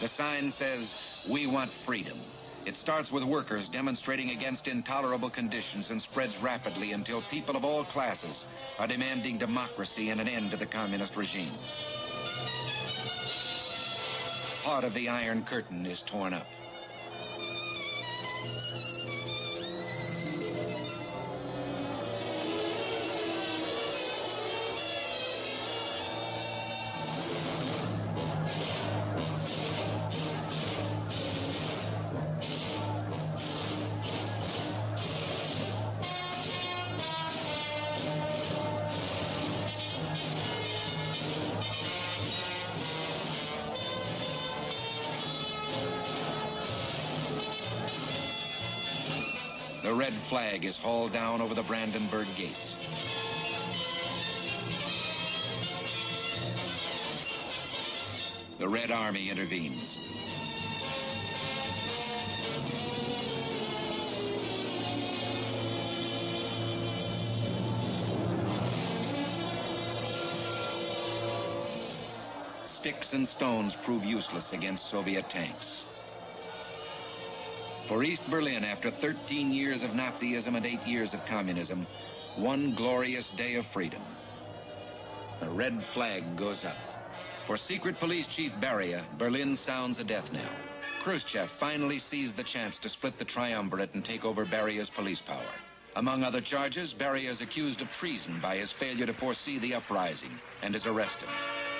The sign says, "We want freedom." It starts with workers demonstrating against intolerable conditions and spreads rapidly until people of all classes are demanding democracy and an end to the communist regime. Part of the Iron Curtain is torn up. The red flag is hauled down over the Brandenburg Gate. The Red Army intervenes. Sticks and stones prove useless against Soviet tanks. For East Berlin, after 13 years of Nazism and 8 years of communism, one glorious day of freedom. The red flag goes up. For Secret Police Chief Beria, Berlin sounds a death knell. Khrushchev finally sees the chance to split the triumvirate and take over Beria's police power. Among other charges, Beria is accused of treason by his failure to foresee the uprising and is arrested.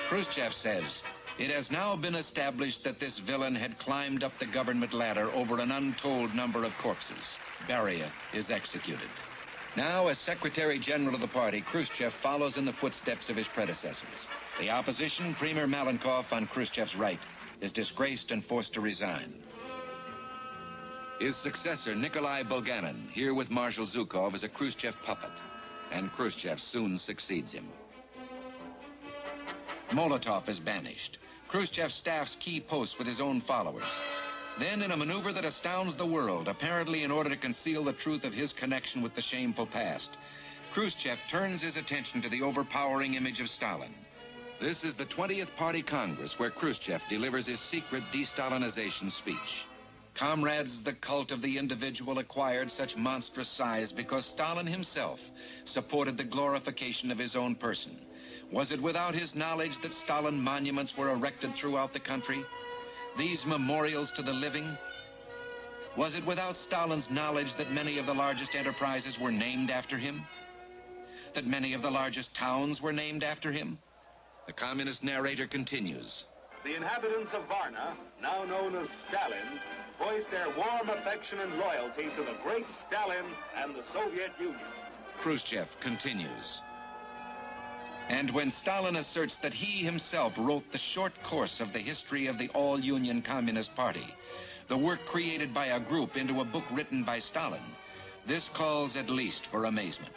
Khrushchev says, "It has now been established that this villain had climbed up the government ladder over an untold number of corpses. Beria is executed." Now, as Secretary General of the party, Khrushchev follows in the footsteps of his predecessors. The opposition, Premier Malenkov, on Khrushchev's right, is disgraced and forced to resign. His successor, Nikolai Bulganin, here with Marshal Zhukov, is a Khrushchev puppet, and Khrushchev soon succeeds him. Molotov is banished. Khrushchev staffs key posts with his own followers. Then, in a maneuver that astounds the world, apparently in order to conceal the truth of his connection with the shameful past, Khrushchev turns his attention to the overpowering image of Stalin. This is the 20th Party Congress, where Khrushchev delivers his secret de-Stalinization speech. Comrades, the cult of the individual acquired such monstrous size because Stalin himself supported the glorification of his own person. Was it without his knowledge that Stalin monuments were erected throughout the country? These memorials to the living? Was it without Stalin's knowledge that many of the largest enterprises were named after him? That many of the largest towns were named after him? The communist narrator continues. The inhabitants of Varna, now known as Stalin, voiced their warm affection and loyalty to the great Stalin and the Soviet Union. Khrushchev continues. And when Stalin asserts that he himself wrote the short course of the history of the all-Union Communist Party, the work created by a group, into a book written by Stalin, this calls at least for amazement.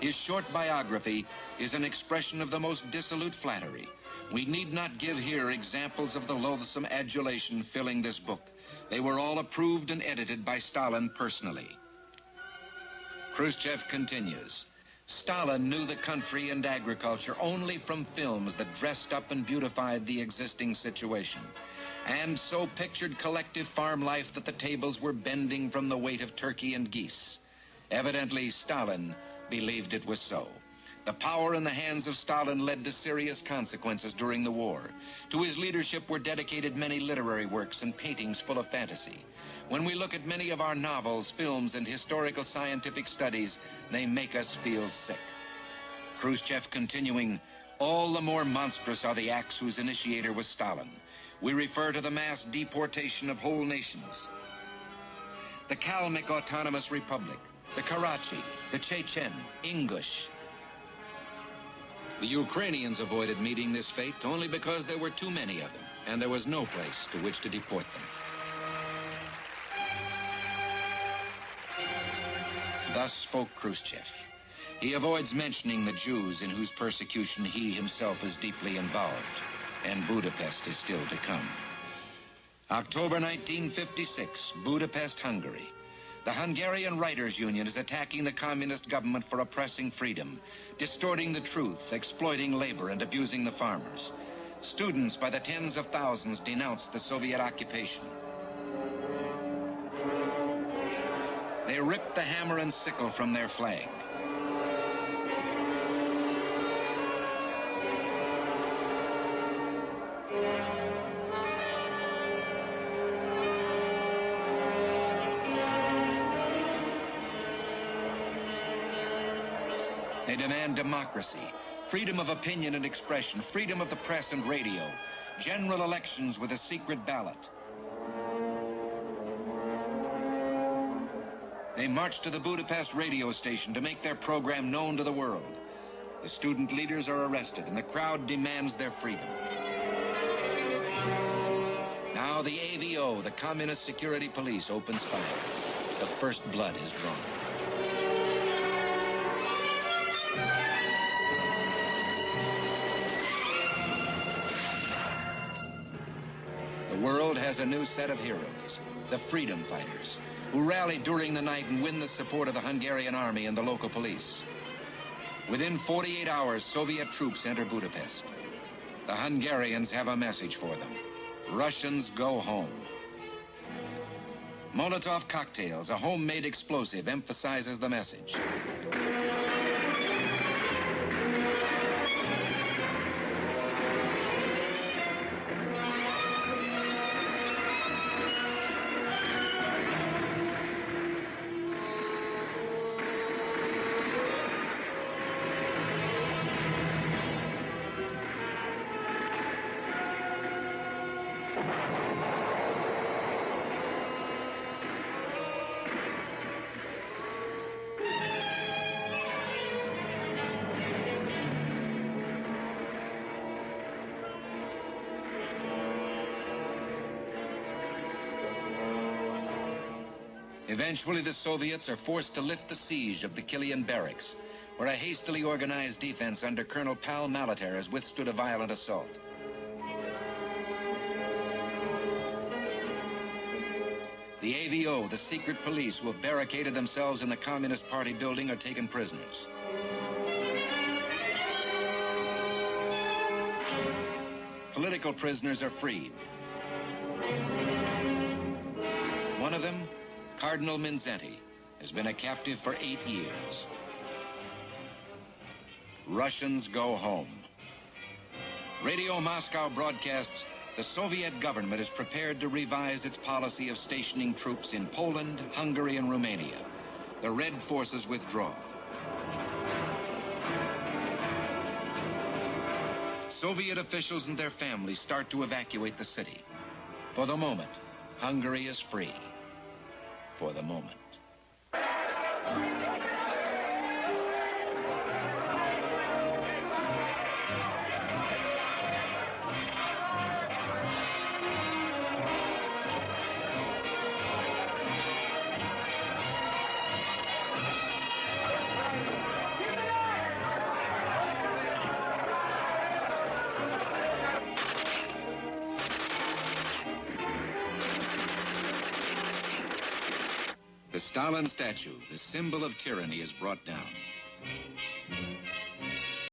His short biography is an expression of the most dissolute flattery. We need not give here examples of the loathsome adulation filling this book. They were all approved and edited by Stalin personally. Khrushchev continues. Stalin knew the country and agriculture only from films that dressed up and beautified the existing situation, and so pictured collective farm life that the tables were bending from the weight of turkey and geese. Evidently, Stalin believed it was so. The power in the hands of Stalin led to serious consequences during the war. To his leadership were dedicated many literary works and paintings full of fantasy. When we look at many of our novels, films, and historical scientific studies, they make us feel sick. Khrushchev continuing, all the more monstrous are the acts whose initiator was Stalin. We refer to the mass deportation of whole nations. The Kalmyk Autonomous Republic, the Karachi, the Chechen, Ingush. The Ukrainians avoided meeting this fate only because there were too many of them, and there was no place to which to deport them. Thus spoke Khrushchev. He avoids mentioning the Jews in whose persecution he himself is deeply involved, and Budapest is still to come. October 1956, Budapest, Hungary. The Hungarian Writers' Union is attacking the communist government for oppressing freedom, distorting the truth, exploiting labor, and abusing the farmers. Students by the tens of thousands denounced the Soviet occupation. They ripped the hammer and sickle from their flag. They demand democracy, freedom of opinion and expression, freedom of the press and radio, general elections with a secret ballot. They march to the Budapest radio station to make their program known to the world. The student leaders are arrested, and the crowd demands their freedom. Now the AVO, the Communist Security Police, opens fire. The first blood is drawn. The world has a new set of heroes, the freedom fighters, who rally during the night and win the support of the Hungarian army and the local police. Within 48 hours, Soviet troops enter Budapest. The Hungarians have a message for them. Russians go home. Molotov cocktails, a homemade explosive, emphasizes the message. Eventually, the Soviets are forced to lift the siege of the Killian barracks, where a hastily organized defense under Colonel Pal Malater has withstood a violent assault. The AVO, the secret police, who have barricaded themselves in the Communist Party building, are taken prisoners. Political prisoners are freed. One of them, Cardinal Minzetti, has been a captive for 8 years. Russians go home. Radio Moscow broadcasts, the Soviet government is prepared to revise its policy of stationing troops in Poland, Hungary, and Romania. The Red forces withdraw. Soviet officials and their families start to evacuate the city. For the moment, Hungary is free. For the moment. The Stalin statue, the symbol of tyranny, is brought down.